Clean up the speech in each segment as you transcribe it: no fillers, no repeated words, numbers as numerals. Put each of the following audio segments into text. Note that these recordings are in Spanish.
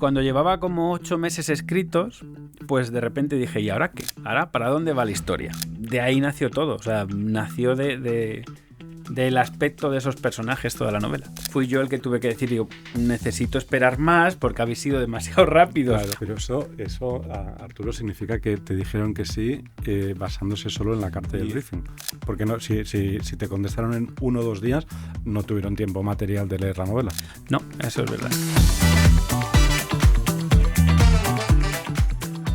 Cuando llevaba como 8 meses escritos, pues de repente dije, ¿y ahora qué? ¿Ahora para dónde va la historia? De ahí nació todo, o sea, nació del aspecto de esos personajes toda la novela. Fui yo el que tuve que decir, digo, necesito esperar más porque habéis sido demasiado rápidos. Claro, pero eso Arturo, significa que te dijeron que sí basándose solo en la carta del briefing. Porque no, si te contestaron en 1 o 2 días, no tuvieron tiempo material de leer la novela. No, eso es verdad.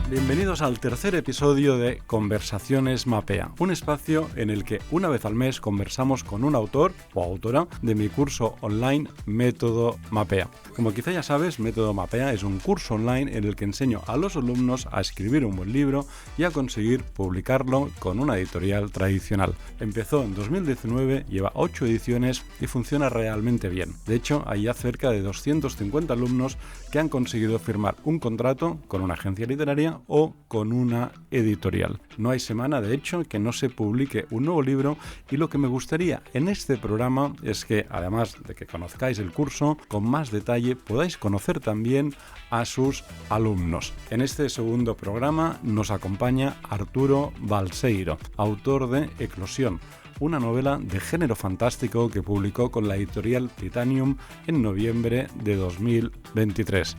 Bienvenidos al tercer episodio de Conversaciones Mapea, un espacio en el que una vez al mes conversamos con un autor o autora de mi curso online Método Mapea. Como quizá ya sabes, Método Mapea es un curso online en el que enseño a los alumnos a escribir un buen libro y a conseguir publicarlo con una editorial tradicional. Empezó en 2019, lleva 8 ediciones y funciona realmente bien. De hecho, hay ya cerca de 250 alumnos que han conseguido firmar un contrato con una agencia literaria o con una editorial. No hay semana, de hecho, que no se publique un nuevo libro, y lo que me gustaría en este programa es que, además de que conozcáis el curso, con más detalle podáis conocer también a sus alumnos. En este segundo programa nos acompaña Arturo Balseiro, autor de Eclosión, una novela de género fantástico que publicó con la editorial Titanium en noviembre de 2023.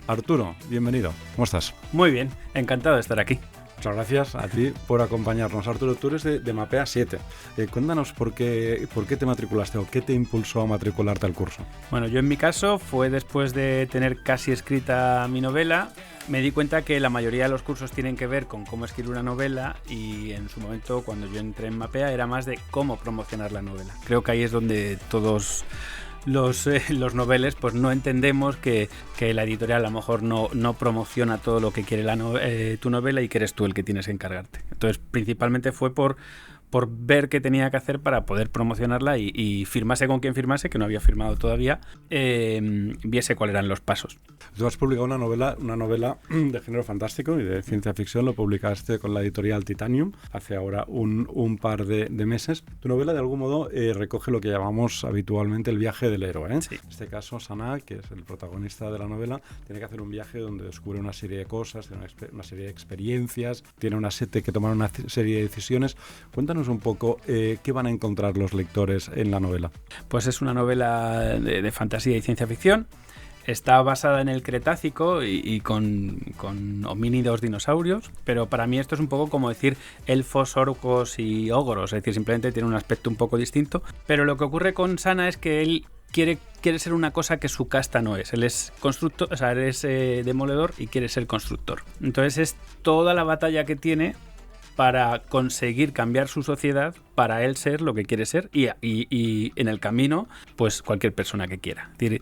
Arturo, bienvenido. ¿Cómo estás? Muy bien, encantado de estar aquí. Muchas gracias a ti por acompañarnos. Arturo, tú eres de Mapea 7. Cuéntanos por qué te matriculaste o qué te impulsó a matricularte al curso. Bueno, yo en mi caso fue después de tener casi escrita mi novela. Me di cuenta que la mayoría de los cursos tienen que ver con cómo escribir una novela, y en su momento, cuando yo entré en Mapea, era más de cómo promocionar la novela. Creo que ahí es donde todos los noveles pues no entendemos que la editorial a lo mejor no promociona todo lo que quiere tu novela, y que eres tú el que tienes que encargarte. Entonces, principalmente fue por ver qué tenía que hacer para poder promocionarla, y firmase con quien firmase, que no había firmado todavía, viese cuáles eran los pasos. Tú has publicado una novela de género fantástico y de ciencia ficción. Lo publicaste con la editorial Titanium hace ahora un par de meses. Tu novela, de algún modo, recoge lo que llamamos habitualmente el viaje del héroe, ¿eh? Sí. En este caso, Sanaa, que es el protagonista de la novela, tiene que hacer un viaje donde descubre una serie de cosas, tiene una serie de experiencias, tiene que tomar una serie de decisiones. Cuéntanos un poco qué van a encontrar los lectores en la novela. Pues es una novela de fantasía y ciencia ficción. Está basada en el Cretácico y con homínidos dinosaurios, pero para mí esto es un poco como decir elfos, orcos y ogros, es decir, simplemente tiene un aspecto un poco distinto. Pero lo que ocurre con Sana es que él quiere ser una cosa que su casta no es. Él es constructor, o sea, él es demoledor y quiere ser constructor. Entonces es toda la batalla que tiene para conseguir cambiar su sociedad, para él ser lo que quiere ser, y en el camino, pues cualquier persona que quiera. Es decir,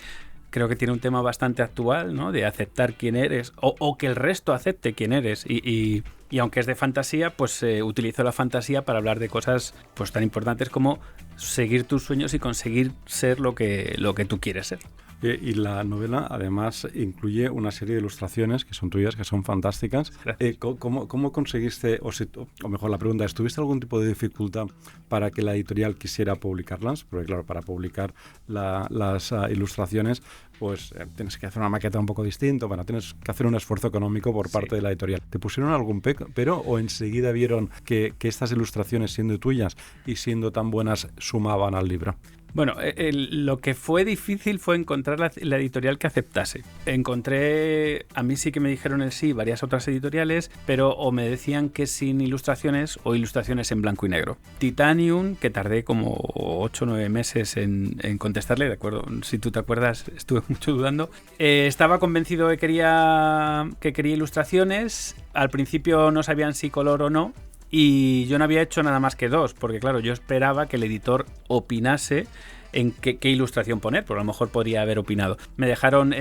creo que tiene un tema bastante actual, ¿no? De aceptar quién eres, o que el resto acepte quién eres. Y aunque es de fantasía, pues utilizo la fantasía para hablar de cosas pues tan importantes como seguir tus sueños y conseguir ser lo que tú quieres ser. Y la novela, además, incluye una serie de ilustraciones que son tuyas, que son fantásticas. ¿Cómo conseguiste, o mejor la pregunta es, ¿tuviste algún tipo de dificultad para que la editorial quisiera publicarlas? Porque claro, para publicar las ilustraciones, pues tienes que hacer una maqueta un poco distinta, tienes que hacer un esfuerzo económico por parte de la editorial. ¿Te pusieron algún pero o enseguida vieron que estas ilustraciones, siendo tuyas y siendo tan buenas, sumaban al libro? Bueno, lo que fue difícil fue encontrar la editorial que aceptase. Encontré, a mí sí que me dijeron el sí, varias otras editoriales, pero o me decían que sin ilustraciones o ilustraciones en blanco y negro. Titanium, que tardé como 8 o 9 meses en contestarle, de acuerdo, si tú te acuerdas, estuve mucho dudando. Estaba convencido que quería ilustraciones. Al principio no sabían si color o no. Y yo no había hecho nada más que 2, porque claro, yo esperaba que el editor opinase en qué ilustración poner, pero a lo mejor podría haber opinado. Me dejaron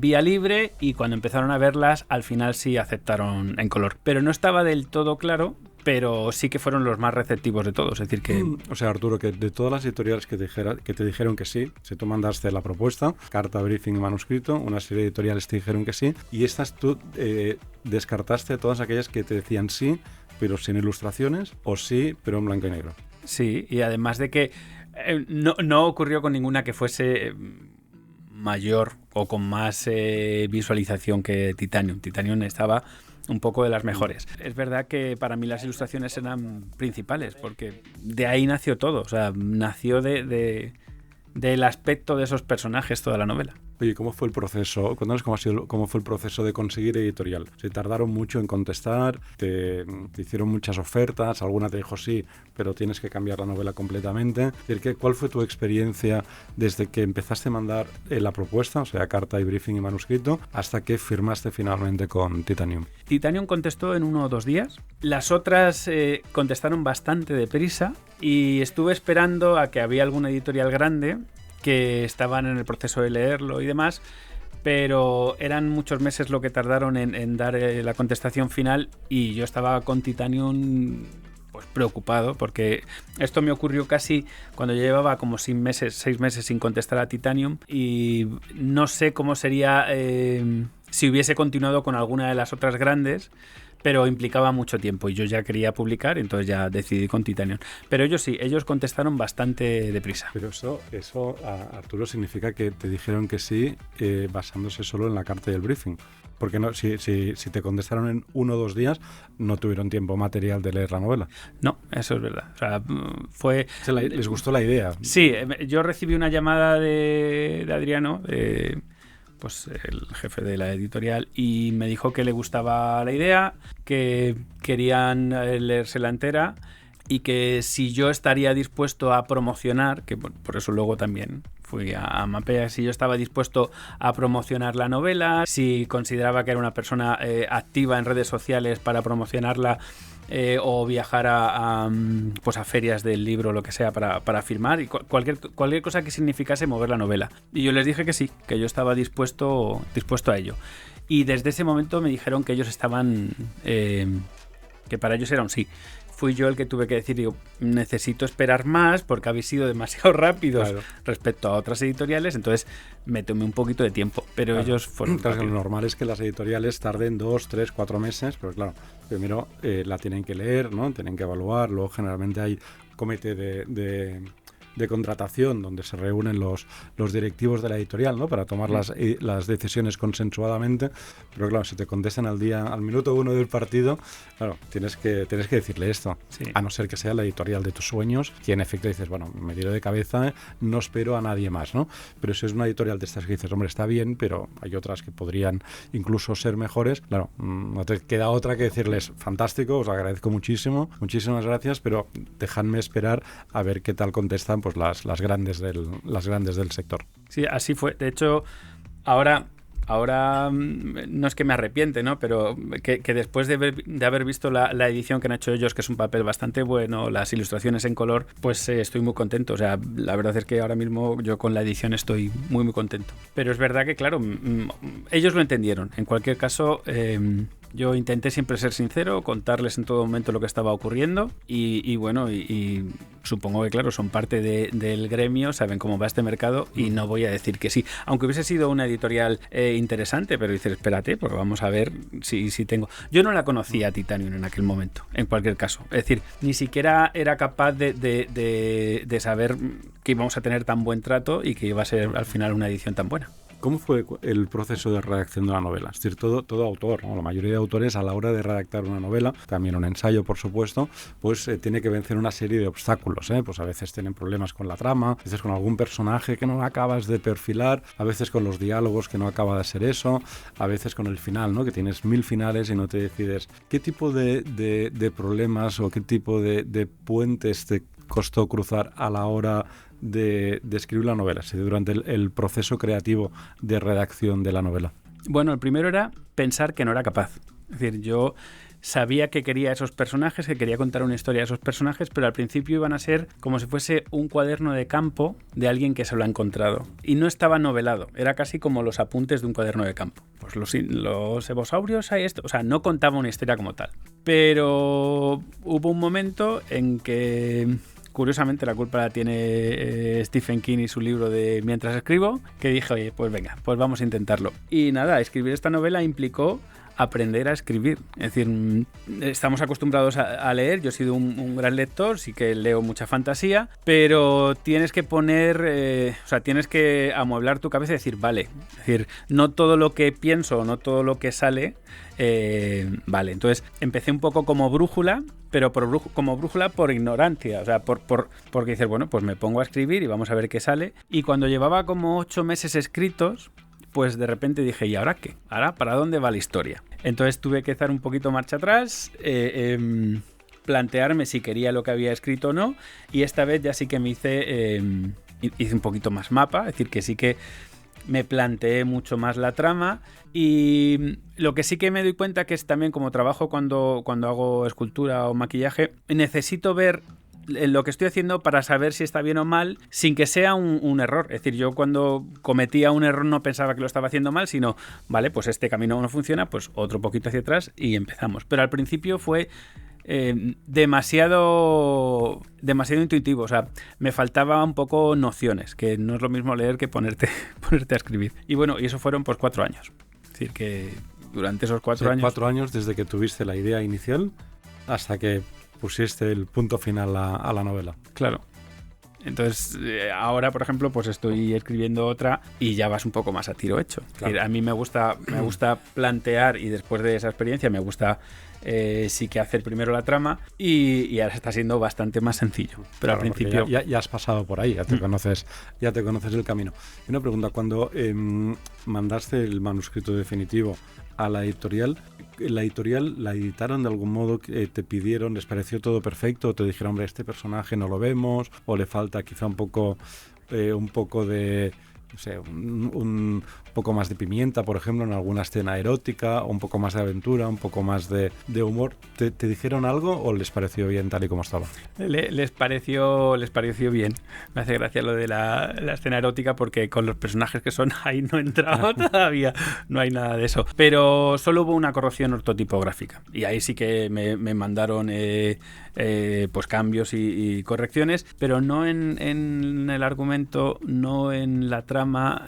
vía libre, y cuando empezaron a verlas, al final sí aceptaron en color. Pero no estaba del todo claro, pero sí que fueron los más receptivos de todos. Es decir que... O sea, Arturo, que de todas las editoriales que te dijeron que sí, si tú mandaste la propuesta, carta, briefing y manuscrito, una serie de editoriales te dijeron que sí, y estas tú descartaste todas aquellas que te decían sí, pero sin ilustraciones, o sí, pero en blanco y negro. Sí, y además de que no ocurrió con ninguna que fuese mayor o con más visualización que Titanium. Titanium estaba un poco de las mejores. Es verdad que para mí las ilustraciones eran principales, porque de ahí nació todo. O sea, nació del aspecto de esos personajes toda la novela. Oye, ¿cómo fue el proceso? Cuéntanos cómo fue el proceso de conseguir editorial. ¿Se tardaron mucho en contestar? ¿Te hicieron muchas ofertas? ¿Alguna te dijo sí, pero tienes que cambiar la novela completamente? ¿Cuál fue tu experiencia desde que empezaste a mandar la propuesta, o sea, carta y briefing y manuscrito, hasta que firmaste finalmente con Titanium? Titanium contestó en 1 o 2 días. Las otras contestaron bastante deprisa y estuve esperando a que había alguna editorial grande que estaban en el proceso de leerlo y demás, pero eran muchos meses lo que tardaron en dar la contestación final, y yo estaba con Titanium pues preocupado, porque esto me ocurrió casi cuando yo llevaba como 6 meses sin contestar a Titanium, y no sé cómo sería si hubiese continuado con alguna de las otras grandes, pero implicaba mucho tiempo y yo ya quería publicar, entonces ya decidí con Titanium. Pero ellos sí, ellos contestaron bastante deprisa. Pero eso Arturo, significa que te dijeron que sí basándose solo en la carta y el briefing. Porque no, si te contestaron en 1 o 2 días, no tuvieron tiempo material de leer la novela. No, eso es verdad. O sea, fue... ¿Les gustó la idea? Sí, yo recibí una llamada de Adriano, pues el jefe de la editorial, y me dijo que le gustaba la idea, que querían leérsela entera y que si yo estaría dispuesto a promocionar, que por eso luego también fui a Mapea, si yo estaba dispuesto a promocionar la novela, si consideraba que era una persona activa en redes sociales para promocionarla, o viajar a ferias del libro, lo que sea, para firmar, y cualquier cosa que significase mover la novela. Y yo les dije que sí, que yo estaba dispuesto a ello. Y desde ese momento me dijeron que ellos estaban... que para ellos era un sí. Fui yo el que tuve que decir, digo, necesito esperar más porque habéis sido demasiado rápidos, claro, respecto a otras editoriales, entonces me tomé un poquito de tiempo, pero claro, ellos fueron rápidos. Lo normal es que las editoriales tarden 2, 3, 4 meses, pero claro, primero la tienen que leer, ¿no? Tienen que evaluar, luego generalmente hay comité de contratación donde se reúnen los directivos de la editorial, ¿no? Para tomar las decisiones consensuadamente, pero claro, si te contestan al minuto 1 del partido, claro, tienes que decirle esto, sí, a no ser que sea la editorial de tus sueños, que en efecto dices, bueno, me tiro de cabeza, no espero a nadie más, ¿no? Pero si es una editorial de estas que dices, hombre, está bien, pero hay otras que podrían incluso ser mejores, claro, no te queda otra que decirles, fantástico, os agradezco muchísimo, muchísimas gracias, pero dejadme esperar a ver qué tal contestan pues las grandes del sector. Sí, así fue. De hecho, ahora no es que me arrepiente, ¿no? Pero que después de haber visto la edición que han hecho ellos, que es un papel bastante bueno, las ilustraciones en color, pues estoy muy contento. O sea, la verdad es que ahora mismo yo con la edición estoy muy, muy contento. Pero es verdad que, claro, ellos lo entendieron. En cualquier caso, yo intenté siempre ser sincero, contarles en todo momento lo que estaba ocurriendo y supongo que, claro, son parte del gremio, saben cómo va este mercado y no voy a decir que sí. Aunque hubiese sido una editorial interesante, pero dices, espérate, porque vamos a ver si tengo... Yo no la conocía a Titanium en aquel momento, en cualquier caso. Es decir, ni siquiera era capaz de saber que íbamos a tener tan buen trato y que iba a ser al final una edición tan buena. ¿Cómo fue el proceso de redacción de la novela? Es decir, todo autor, ¿no? La mayoría de autores a la hora de redactar una novela, también un ensayo, por supuesto, pues tiene que vencer una serie de obstáculos, ¿eh? Pues a veces tienen problemas con la trama, a veces con algún personaje que no acabas de perfilar, a veces con los diálogos que no acaba de ser eso, a veces con el final, ¿no? Que tienes 1000 finales y no te decides. ¿Qué tipo de problemas o qué tipo de puentes te costó cruzar a la hora de escribir la novela, durante el proceso creativo de redacción de la novela? Bueno, el primero era pensar que no era capaz. Es decir, yo sabía que quería esos personajes, que quería contar una historia de esos personajes, pero al principio iban a ser como si fuese un cuaderno de campo de alguien que se lo ha encontrado. Y no estaba novelado, era casi como los apuntes de un cuaderno de campo. Pues los evosaurios hay esto, o sea, no contaba una historia como tal. Pero hubo un momento en que... Curiosamente, la culpa la tiene Stephen King y su libro de Mientras escribo, que dije, oye, pues venga, pues vamos a intentarlo. Y nada, escribir esta novela implicó aprender a escribir. Es decir, estamos acostumbrados a leer, yo he sido un gran lector, sí que leo mucha fantasía, pero tienes que tienes que amueblar tu cabeza y decir, vale, es decir, no todo lo que pienso, no todo lo que sale, vale. Entonces empecé un poco como brújula, pero como brújula por ignorancia, o sea, porque dices, bueno, pues me pongo a escribir y vamos a ver qué sale. Y cuando llevaba como 8 meses escritos, pues de repente dije, ¿y ahora qué? ¿Ahora para dónde va la historia? Entonces tuve que hacer un poquito marcha atrás, plantearme si quería lo que había escrito o no, y esta vez ya sí que me hice un poquito más mapa, es decir, que sí que me planteé mucho más la trama, y lo que sí que me doy cuenta que es también como trabajo cuando hago escultura o maquillaje, necesito ver lo que estoy haciendo para saber si está bien o mal sin que sea un error. Es decir, yo cuando cometía un error no pensaba que lo estaba haciendo mal, sino, vale, pues este camino no funciona, pues otro poquito hacia atrás y empezamos. Pero al principio fue demasiado intuitivo, o sea, me faltaba un poco nociones, que no es lo mismo leer que ponerte a escribir. Y bueno, y eso fueron pues 4 años. Es decir, que durante esos 4 años... 4 años desde que tuviste la idea inicial hasta que pusiste el punto final a la novela. Claro. Entonces, ahora, por ejemplo, pues estoy escribiendo otra y ya vas un poco más a tiro hecho. Claro. A mí me gusta plantear, y después de esa experiencia me gusta sí que hacer primero la trama, y ahora está siendo bastante más sencillo. Pero claro, al principio... Ya has pasado por ahí, ya te conoces el camino. Y una pregunta, cuando mandaste el manuscrito definitivo a la editorial, ¿la editaron de algún modo? ¿Te pidieron, les pareció todo perfecto? ¿O te dijeron, hombre, este personaje no lo vemos? ¿O le falta quizá un poco de, no sé, un poco más de pimienta, por ejemplo, en alguna escena erótica, o un poco más de aventura, un poco más de humor? ¿Te dijeron algo o les pareció bien tal y como estaba? Les pareció bien. Me hace gracia lo de la escena erótica, porque con los personajes que son ahí no he entrado todavía, no hay nada de eso. Pero solo hubo una corrección ortotipográfica y ahí sí que me mandaron pues cambios y correcciones, pero no en el argumento, no en la trama,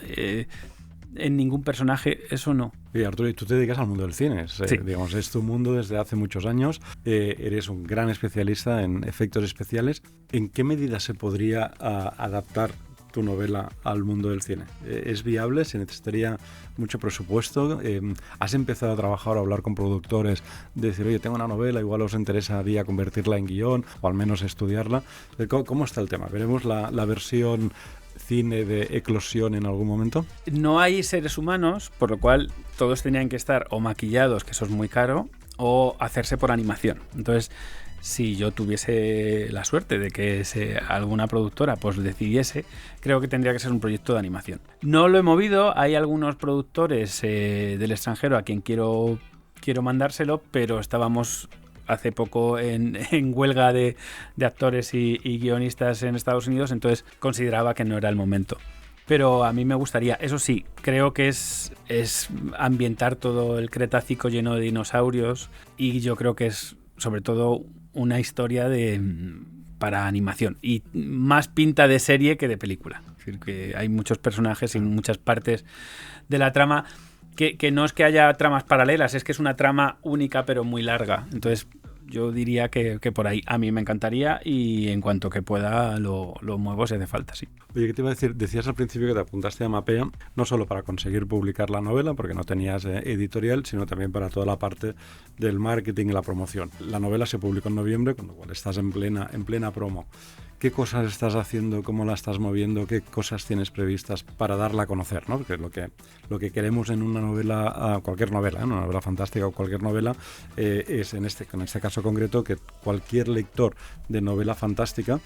en ningún personaje, eso no. Y Arturo, tú te dedicas al mundo del cine, sí. Digamos, es tu mundo desde hace muchos años, eres un gran especialista en efectos especiales. ¿En qué medida se podría adaptar tu novela al mundo del cine? ¿Es viable? ¿Se necesitaría mucho presupuesto? ¿Has empezado a trabajar o a hablar con productores, de decir, oye, tengo una novela, igual os interesaría convertirla en guión o al menos estudiarla? ¿Cómo está el tema? ¿Veremos la versión cine de eclosión en algún momento? No hay seres humanos, por lo cual todos tenían que estar o maquillados, que eso es muy caro, o hacerse por animación. Entonces, si yo tuviese la suerte de que alguna productora pues decidiese, creo que tendría que ser un proyecto de animación. No lo he movido, hay algunos productores del extranjero a quien quiero mandárselo, pero estábamos hace poco en huelga de actores y guionistas en Estados Unidos, entonces consideraba que no era el momento. Pero a mí me gustaría, eso sí, creo que es ambientar todo el Cretácico lleno de dinosaurios, y yo creo que es sobre todo una historia para animación, y más pinta de serie que de película. Es decir, que hay muchos personajes y muchas partes de la trama que no es que haya tramas paralelas, es que es una trama única pero muy larga. Entonces yo diría que por ahí a mí me encantaría, y en cuanto que pueda lo muevo si hace falta, sí. Oye, ¿qué te iba a decir? Decías al principio que te apuntaste a Mapea, no solo para conseguir publicar la novela, porque no tenías editorial, sino también para toda la parte del marketing y la promoción. La novela se publicó en noviembre, con lo cual estás en plena promo. ¿Qué cosas estás haciendo? ¿Cómo la estás moviendo? ¿Qué cosas tienes previstas para darla a conocer, ¿no? Porque lo que queremos en una novela, cualquier novela, una novela fantástica o cualquier novela, es en este caso concreto que cualquier lector de novela fantástica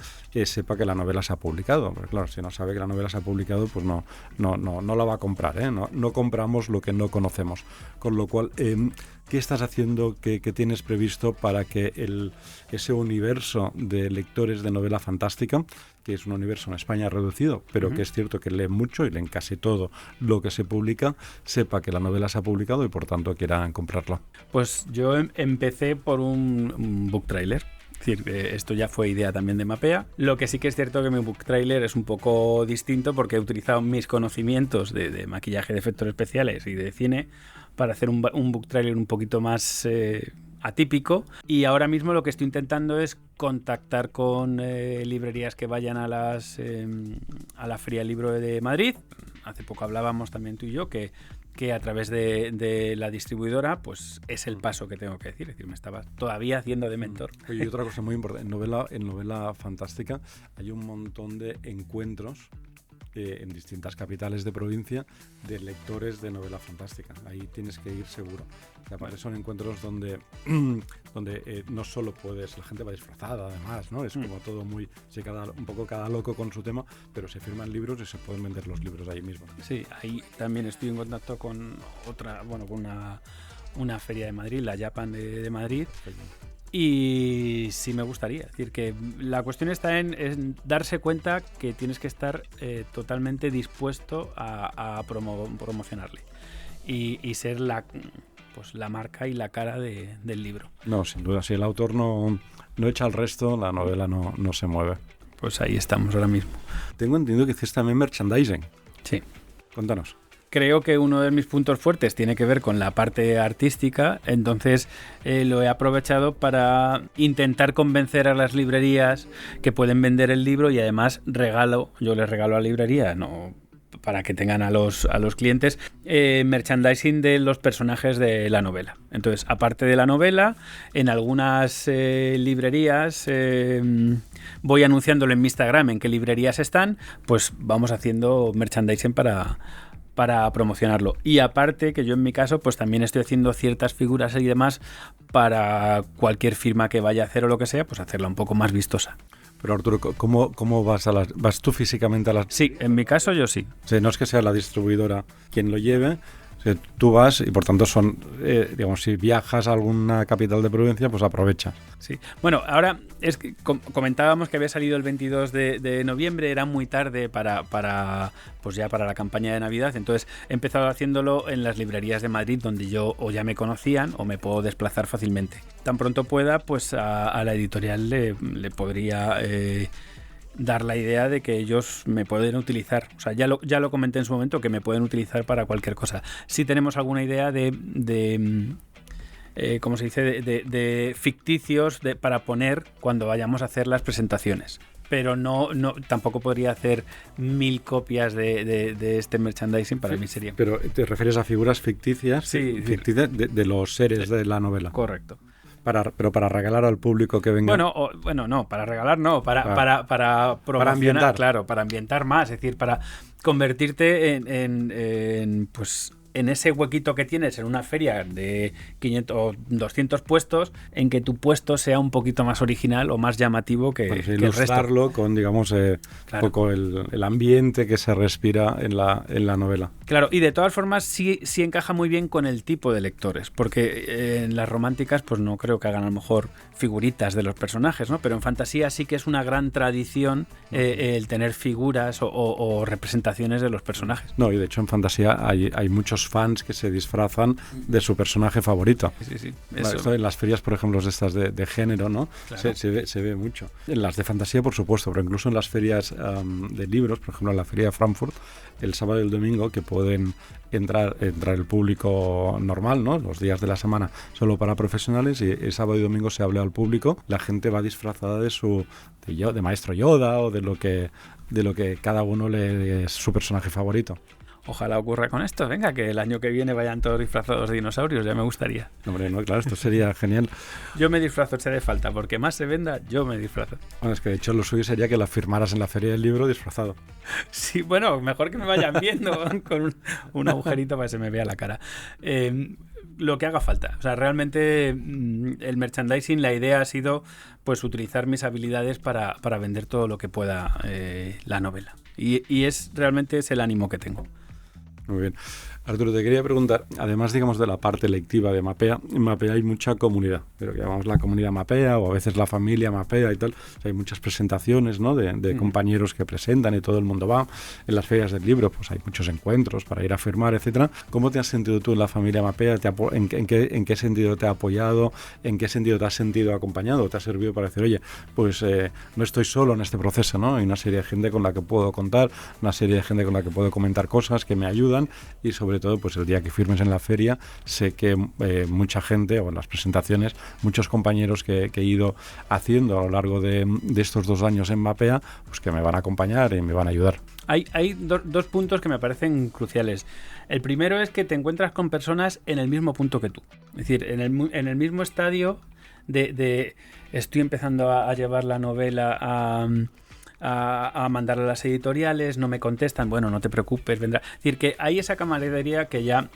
sepa que la novela se ha publicado. Porque claro, si no sabe que la novela se ha publicado, pues no la va a comprar, ¿eh? No compramos lo que no conocemos. Con lo cual, ¿qué estás haciendo? ¿Qué tienes previsto para que ese universo de lectores de novela fantástica, que es un universo en España reducido, pero que es cierto que lee mucho y leen casi todo lo que se publica, sepa que la novela se ha publicado y por tanto quieran comprarla? Pues yo empecé por un book trailer. Es decir, esto ya fue idea también de Mapea. Lo que sí que es cierto que mi book trailer es un poco distinto, porque he utilizado mis conocimientos de maquillaje, de efectos especiales y de cine para hacer un book trailer un poquito más atípico, y ahora mismo lo que estoy intentando es contactar con librerías que vayan a la Feria del Libro de Madrid. Hace poco hablábamos también tú y yo que a través de la distribuidora pues es el paso que tengo que decir. Es decir, me estaba todavía haciendo de mentor. Oye, y otra cosa muy importante, en novela fantástica hay un montón de encuentros en distintas capitales de provincia de lectores de novela fantástica. Ahí tienes que ir seguro. O sea, bueno, son encuentros donde no solo la gente va disfrazada además, ¿no? Es como todo muy, un poco cada loco con su tema, pero se firman libros y se pueden vender los libros ahí mismo. Sí, ahí también estoy en contacto con una feria de Madrid, la Japan de Madrid. Y sí me gustaría, es decir, que la cuestión está en darse cuenta que tienes que estar totalmente dispuesto a promocionarle y ser la marca y la cara del libro. No, sin duda, si el autor no echa al resto, la novela no se mueve. Pues ahí estamos ahora mismo. Tengo entendido que hiciste también merchandising. Sí. Cuéntanos. Creo que uno de mis puntos fuertes tiene que ver con la parte artística, entonces lo he aprovechado para intentar convencer a las librerías que pueden vender el libro, y además yo les regalo a la librería, no para que tengan a los clientes, merchandising de los personajes de la novela. Entonces, aparte de la novela, en algunas librerías voy anunciándolo en mi Instagram en qué librerías están, pues vamos haciendo merchandising para promocionarlo. Y aparte, que yo en mi caso pues también estoy haciendo ciertas figuras y demás para cualquier firma que vaya a hacer o lo que sea, pues hacerla un poco más vistosa. Pero Arturo, ¿cómo vas tú físicamente a las...? Sí, en mi caso yo sí. O sea, no es que sea la distribuidora quien lo lleve, o sea, tú vas y por tanto digamos, si viajas a alguna capital de provincia, pues aprovecha. Sí. Bueno, ahora es que comentábamos que había salido el 22 de noviembre, era muy tarde para la campaña de Navidad, entonces he empezado haciéndolo en las librerías de Madrid donde yo o ya me conocían o me puedo desplazar fácilmente. Tan pronto pueda, pues a la editorial le podría dar la idea de que ellos me pueden utilizar. O sea, ya lo comenté en su momento, que me pueden utilizar para cualquier cosa. Si tenemos alguna idea de ¿cómo se dice? De ficticios para poner cuando vayamos a hacer las presentaciones. Pero no tampoco podría hacer 1000 copias de este merchandising, para mí sería. Pero ¿te refieres a figuras ficticias? Sí. Ficticias de los seres de la novela. Correcto. Pero para regalar al público que venga. Bueno, no, para regalar no, para promocionar, para ambientar. Claro, para ambientar más, es decir, para convertirte en ese huequito que tienes en una feria de 500 o 200 puestos, en que tu puesto sea un poquito más original o más llamativo que el resto. Ilustrarlo con, digamos, un poco el ambiente que se respira en la novela. Claro, y de todas formas sí encaja muy bien con el tipo de lectores, porque en las románticas pues no creo que hagan a lo mejor figuritas de los personajes, ¿no? Pero en fantasía sí que es una gran tradición el tener figuras o representaciones de los personajes. No, y de hecho en fantasía hay muchos fans que se disfrazan de su personaje favorito. Sí. Esto en las ferias, por ejemplo, estas de género, ¿no? Claro. Se ve mucho. En las de fantasía, por supuesto, pero incluso en las ferias de libros, por ejemplo, en la feria de Frankfurt, el sábado y el domingo, que pueden entrar el público normal, ¿no? Los días de la semana solo para profesionales, y el sábado y domingo se habla al público. La gente va disfrazada de Maestro Yoda o de lo que cada uno es su personaje favorito. Ojalá ocurra con esto. Venga, que el año que viene vayan todos disfrazados de dinosaurios, ya me gustaría. Hombre, no, claro, esto sería genial. Yo me disfrazo, si hace falta, porque más se venda, yo me disfrazo. Bueno, es que de hecho lo suyo sería que la firmaras en la feria del libro disfrazado. Sí, bueno, mejor que me vayan viendo con un agujerito para que se me vea la cara. Lo que haga falta. O sea, realmente el merchandising, la idea ha sido pues utilizar mis habilidades para vender todo lo que pueda la novela. Y realmente es el ánimo que tengo. Muy bien. Arturo, te quería preguntar, además, digamos, de la parte lectiva de Mapea, en Mapea hay mucha comunidad, pero que llamamos la comunidad Mapea o a veces la familia Mapea y tal. O sea, hay muchas presentaciones, ¿no? de compañeros que presentan y todo el mundo va. En las ferias del libro pues hay muchos encuentros para ir a firmar, etcétera. ¿Cómo te has sentido tú en la familia Mapea? ¿En qué sentido te ha apoyado? ¿En qué sentido te has sentido acompañado? ¿Te ha servido para decir, oye, pues no estoy solo en este proceso, ¿no? Hay una serie de gente con la que puedo contar, una serie de gente con la que puedo comentar cosas que me ayudan y sobre sobre todo pues el día que firmes en la feria, sé que mucha gente, o en las presentaciones, muchos compañeros que he ido haciendo a lo largo de estos 2 años en Mapea, pues que me van a acompañar y me van a ayudar. Hay dos puntos que me parecen cruciales. El primero es que te encuentras con personas en el mismo punto que tú. Es decir, en el mismo estadio de estoy empezando a llevar la novela a mandarla a las editoriales, no me contestan, bueno, no te preocupes, vendrá. Es decir, que hay esa camaradería que ya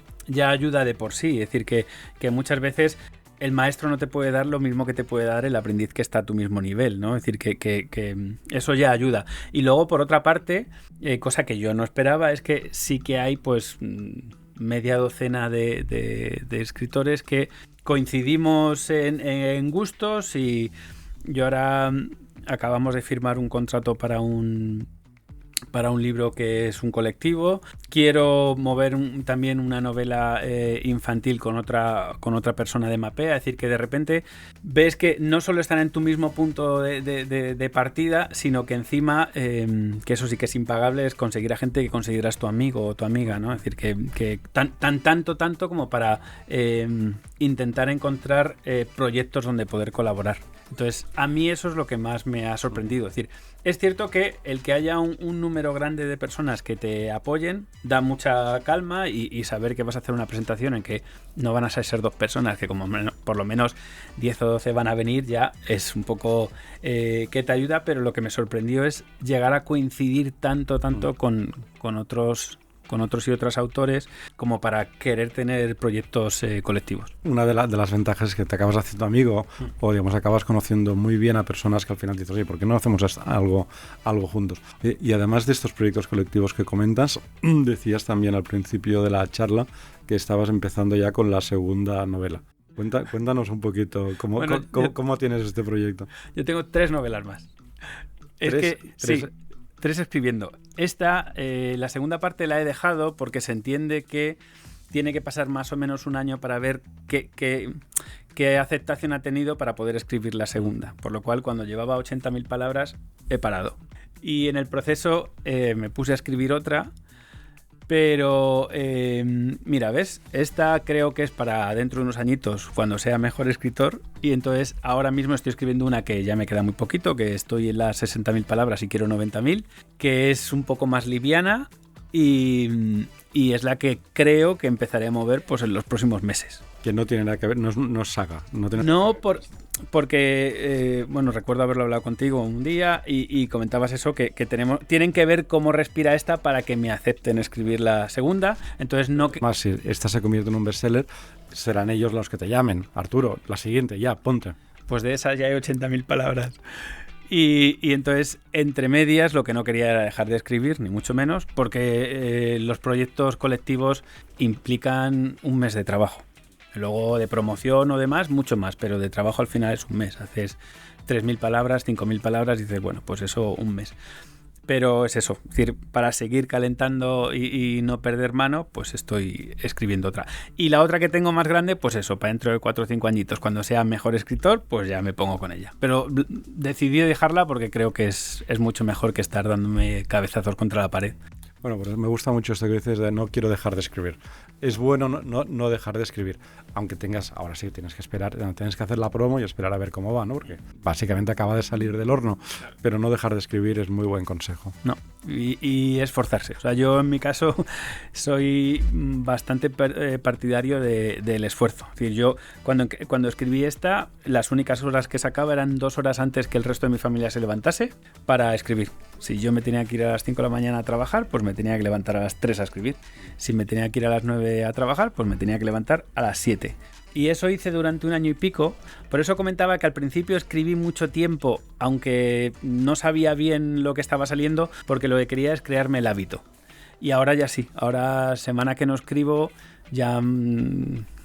ayuda de por sí. Es decir, que muchas veces el maestro no te puede dar lo mismo que te puede dar el aprendiz que está a tu mismo nivel, ¿no? Es decir, que eso ya ayuda. Y luego, por otra parte, cosa que yo no esperaba, es que sí que hay, pues, media docena de escritores que coincidimos en gustos, y yo ahora acabamos de firmar un contrato para un libro que es un colectivo. Quiero mover también una novela infantil con otra persona de Mapea. Es decir, que de repente ves que no solo están en tu mismo punto de partida, sino que encima, que eso sí que es impagable, es conseguir a gente que consideras tu amigo o tu amiga, ¿no? Es decir, que tanto como para intentar encontrar proyectos donde poder colaborar. Entonces, a mí eso es lo que más me ha sorprendido. Es decir, es cierto que el que haya un número grande de personas que te apoyen da mucha calma, y saber que vas a hacer una presentación en que no van a ser 2 personas, que como por lo menos 10 o 12 van a venir, ya es un poco que te ayuda, pero lo que me sorprendió es llegar a coincidir tanto con otros y otras autores como para querer tener proyectos colectivos. Una de las ventajas es que te acabas haciendo amigo, o digamos acabas conociendo muy bien a personas que al final dices, oye, ¿por qué no hacemos algo juntos? Y además de estos proyectos colectivos que comentas, decías también al principio de la charla que estabas empezando ya con la segunda novela. Cuéntanos un poquito cómo tienes este proyecto. Yo tengo 3 novelas más. Sí. 3 escribiendo. Esta, la segunda parte la he dejado porque se entiende que tiene que pasar más o menos un año para ver qué aceptación ha tenido para poder escribir la segunda. Por lo cual, cuando llevaba 80.000 palabras, he parado. Y en el proceso me puse a escribir otra. Pero, mira, ¿ves? Esta creo que es para dentro de unos añitos, cuando sea mejor escritor. Y entonces ahora mismo estoy escribiendo una que ya me queda muy poquito, que estoy en las 60.000 palabras y quiero 90.000, que es un poco más liviana, y es la que creo que empezaré a mover pues en los próximos meses. Que no tiene nada que ver, no es saga. Porque recuerdo haberlo hablado contigo un día y comentabas eso, que tienen que ver cómo respira esta para que me acepten escribir la segunda. Entonces Más si esta se convierte en un bestseller, serán ellos los que te llamen. Arturo, la siguiente, ya, ponte. Pues de esa ya hay 80.000 palabras. Y entonces, entre medias, lo que no quería era dejar de escribir, ni mucho menos, porque los proyectos colectivos implican un mes de trabajo. Luego de promoción o demás, mucho más, pero de trabajo al final es un mes. Haces 3.000 palabras, 5.000 palabras y dices, bueno, pues eso, un mes. Pero es eso, es decir, para seguir calentando y no perder mano, pues estoy escribiendo otra. Y la otra que tengo más grande, pues eso, para dentro de 4 o 5 añitos, cuando sea mejor escritor, pues ya me pongo con ella. Pero decidí dejarla porque creo que es mucho mejor que estar dándome cabezazos contra la pared. Bueno, pues me gusta mucho esto que dices de no quiero dejar de escribir. Es bueno no dejar de escribir, aunque ahora sí tienes que esperar, tienes que hacer la promo y esperar a ver cómo va, ¿no? Porque básicamente acaba de salir del horno, pero no dejar de escribir es muy buen consejo. No, y esforzarse. O sea, yo en mi caso soy bastante partidario del esfuerzo. Es decir, yo cuando escribí esta, las únicas horas que sacaba eran 2 horas antes que el resto de mi familia se levantase para escribir. Si yo me tenía que ir a las 5 de la mañana a trabajar, pues me tenía que levantar a las 3 a escribir. Si me tenía que ir a las 9 a trabajar, pues me tenía que levantar a las 7. Y eso hice durante 1 año y pico. Por eso comentaba que al principio escribí mucho tiempo, aunque no sabía bien lo que estaba saliendo, porque lo que quería es crearme el hábito. Y ahora ya sí. Ahora, semana que no escribo, ya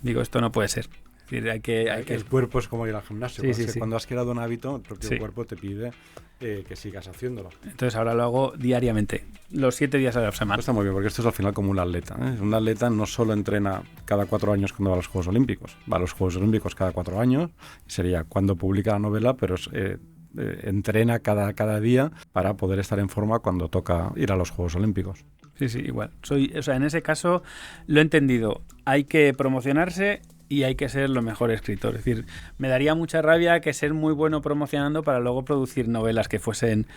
digo, esto no puede ser. Es decir, El cuerpo es como ir al gimnasio. Sí. Cuando has creado un hábito, el propio cuerpo te pide que sigas haciéndolo. Entonces ahora lo hago diariamente, los 7 días a la semana. Está muy bien, porque esto es al final como un atleta, ¿eh? Un atleta no solo entrena cada 4 años cuando va a los Juegos Olímpicos, va a los Juegos Olímpicos cada 4 años, sería cuando publica la novela, pero entrena cada día para poder estar en forma cuando toca ir a los Juegos Olímpicos. Sí, igual. En ese caso lo he entendido. Hay que promocionarse y hay que ser lo mejor escritor. Es decir, me daría mucha rabia que ser muy bueno promocionando para luego producir novelas que fuesen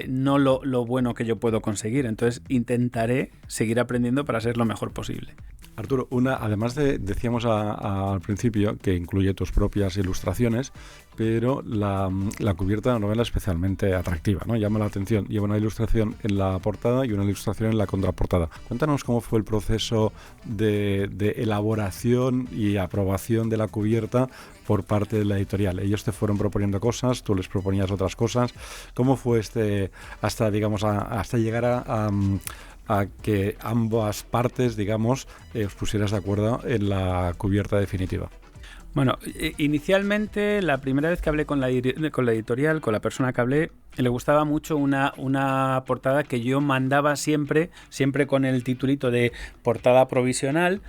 no lo bueno que yo puedo conseguir. Entonces intentaré seguir aprendiendo para ser lo mejor posible. Arturo, además decíamos al principio que incluye tus propias ilustraciones, pero la cubierta de la novela es especialmente atractiva, ¿no? Llama la atención. Lleva una ilustración en la portada y una ilustración en la contraportada. Cuéntanos cómo fue el proceso de elaboración y aprobación de la cubierta por parte de la editorial. Ellos te fueron proponiendo cosas, tú les proponías otras cosas. ¿Cómo fue hasta llegar a que ambas partes, digamos, os pusieras de acuerdo en la cubierta definitiva? Bueno, inicialmente la primera vez que hablé con la editorial, con la persona que hablé, le gustaba mucho una portada que yo mandaba siempre con el titulito de portada provisional,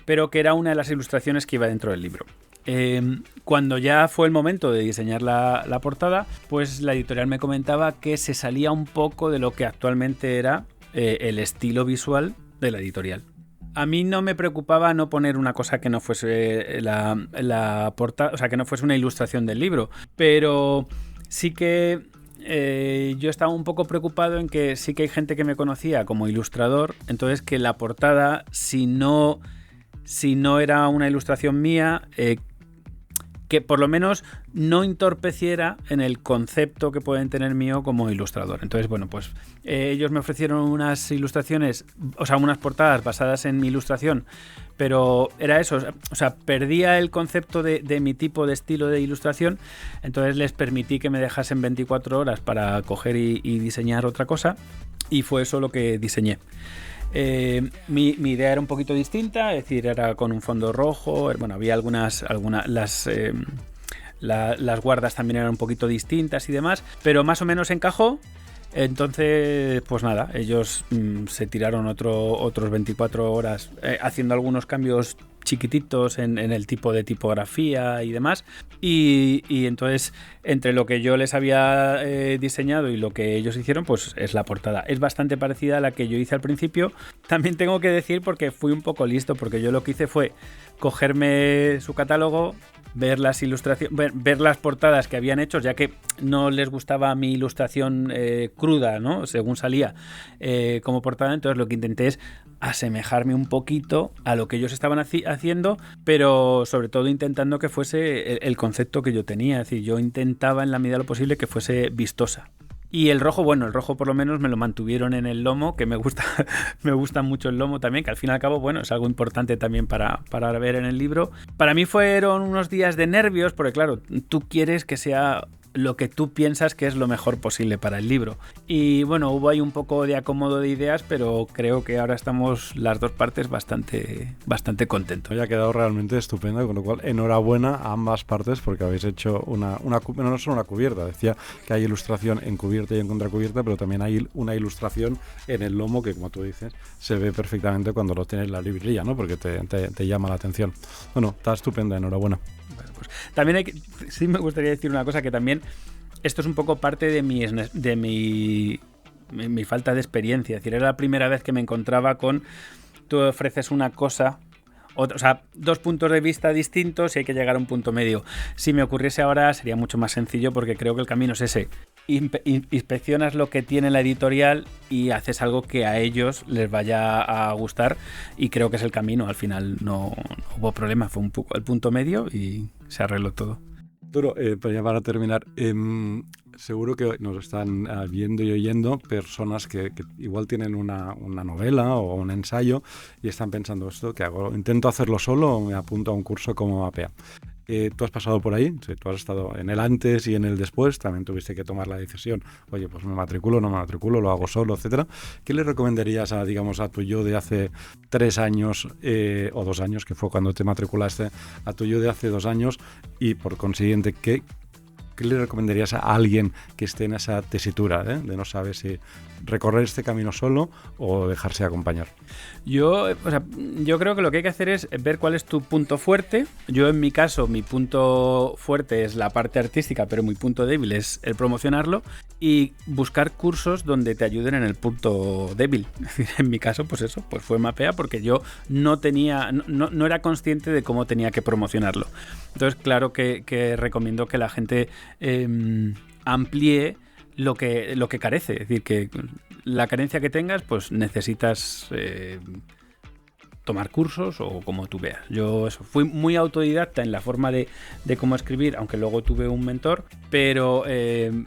pero que era una de las ilustraciones que iba dentro del libro. Cuando ya fue el momento de diseñar la portada, pues la editorial me comentaba que se salía un poco de lo que actualmente era el estilo visual de la editorial. A mí no me preocupaba no poner una cosa que no fuese la portada, o sea, que no fuese una ilustración del libro, pero sí que yo estaba un poco preocupado en que sí que hay gente que me conocía como ilustrador, entonces que la portada, si no era una ilustración mía, que por lo menos no entorpeciera en el concepto que pueden tener mío como ilustrador. Entonces, bueno, pues ellos me ofrecieron unas ilustraciones, o sea, unas portadas basadas en mi ilustración, pero era eso, o sea, perdía el concepto de mi tipo de estilo de ilustración, entonces les permití que me dejasen 24 horas para coger y diseñar otra cosa, y fue eso lo que diseñé. Mi idea era un poquito distinta, es decir, era con un fondo rojo, bueno, había las guardas también eran un poquito distintas y demás, pero más o menos encajó. Entonces, pues nada, ellos se tiraron otros 24 horas haciendo algunos cambios chiquititos en el tipo de tipografía y demás, y entonces entre lo que yo les había diseñado y lo que ellos hicieron, pues es la portada. Es bastante parecida a la que yo hice al principio. También tengo que decir, porque fui un poco listo, porque yo lo que hice fue cogerme su catálogo, ver las ilustraciones, ver las portadas que habían hecho, ya que no les gustaba mi ilustración cruda, ¿no? Según salía como portada. Entonces lo que intenté es asemejarme un poquito a lo que ellos estaban haciendo, pero sobre todo intentando que fuese el concepto que yo tenía. Es decir, yo intentaba en la medida de lo posible que fuese vistosa. Y el rojo por lo menos me lo mantuvieron en el lomo, que me gusta mucho el lomo también, que al fin y al cabo, bueno, es algo importante también para ver en el libro. Para mí fueron unos días de nervios, porque claro, tú quieres que sea lo que tú piensas que es lo mejor posible para el libro. Y bueno, hubo ahí un poco de acomodo de ideas, pero creo que ahora estamos las dos partes bastante contentos. Ha quedado realmente estupendo, con lo cual enhorabuena a ambas partes, porque habéis hecho no solo una cubierta, decía que hay ilustración en cubierta y en contracubierta, pero también hay una ilustración en el lomo que, como tú dices, se ve perfectamente cuando lo tienes en la librería, ¿no? Porque te llama la atención. Bueno, está estupenda, enhorabuena. Bueno, pues también sí me gustaría decir una cosa, que también esto es un poco parte de mi falta de experiencia. Es decir, era la primera vez que me encontraba con tú ofreces una cosa, o sea, dos puntos de vista distintos y hay que llegar a un punto medio. Si me ocurriese ahora sería mucho más sencillo, porque creo que el camino es ese. Inspeccionas lo que tiene la editorial y haces algo que a ellos les vaya a gustar, y creo que es el camino. Al final no hubo problema, fue un poco el punto medio y se arregló todo. Arturo, ya para terminar, seguro que nos están viendo y oyendo personas que igual tienen una novela o un ensayo y están pensando, ¿esto qué hago? ¿Intento hacerlo solo o me apunto a un curso como Mapea? Tú has pasado por ahí, sí, tú has estado en el antes y en el después, también tuviste que tomar la decisión, oye, pues me matriculo, no me matriculo, lo hago solo, etcétera. ¿Qué le recomendarías a tu yo de hace 3 años o 2 años, que fue cuando te matriculaste, a tu yo de hace 2 años, y por consiguiente, ¿qué le recomendarías a alguien que esté en esa tesitura, de no sabe si recorrer este camino solo o dejarse acompañar? Yo creo que lo que hay que hacer es ver cuál es tu punto fuerte. Yo, en mi caso, mi punto fuerte es la parte artística, pero mi punto débil es el promocionarlo, y buscar cursos donde te ayuden en el punto débil. Es decir, en mi caso, pues eso, pues fue Mapea, porque yo no era consciente de cómo tenía que promocionarlo. Entonces, claro que recomiendo que la gente amplíe lo que carece. Es decir, que la carencia que tengas, pues necesitas tomar cursos o como tú veas. Yo fui muy autodidacta en la forma de cómo escribir, aunque luego tuve un mentor, pero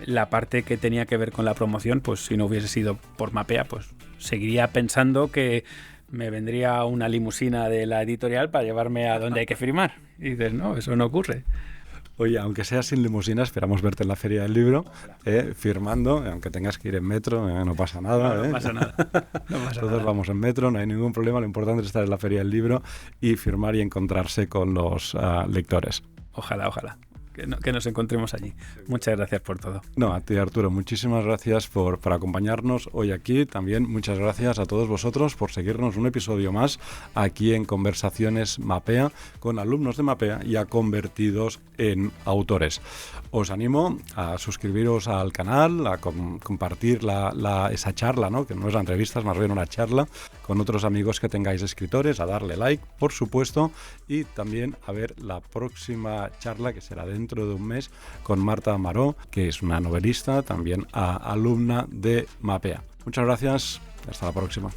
la parte que tenía que ver con la promoción, pues si no hubiese sido por Mapea, pues seguiría pensando que me vendría una limusina de la editorial para llevarme a donde hay que firmar. Y dices, no, eso no ocurre. Oye, aunque sea sin limusina, esperamos verte en la Feria del Libro, firmando, aunque tengas que ir en metro, no pasa nada. No pasa nada. Todos vamos en metro, no hay ningún problema, lo importante es estar en la Feria del Libro y firmar y encontrarse con los lectores. Ojalá. Que nos encontremos allí. Muchas gracias por todo. No, a ti, Arturo, muchísimas gracias por acompañarnos hoy aquí. También muchas gracias a todos vosotros por seguirnos un episodio más aquí en Conversaciones Mapea, con alumnos de Mapea ya convertidos en autores. Os animo a suscribiros al canal, a compartir esa charla, ¿no? Que no es la entrevista, es más bien una charla, con otros amigos que tengáis escritores, a darle like, por supuesto, y también a ver la próxima charla, que será dentro de un mes, con Marta Amaró, que es una novelista, también alumna de Mapea. Muchas gracias, hasta la próxima.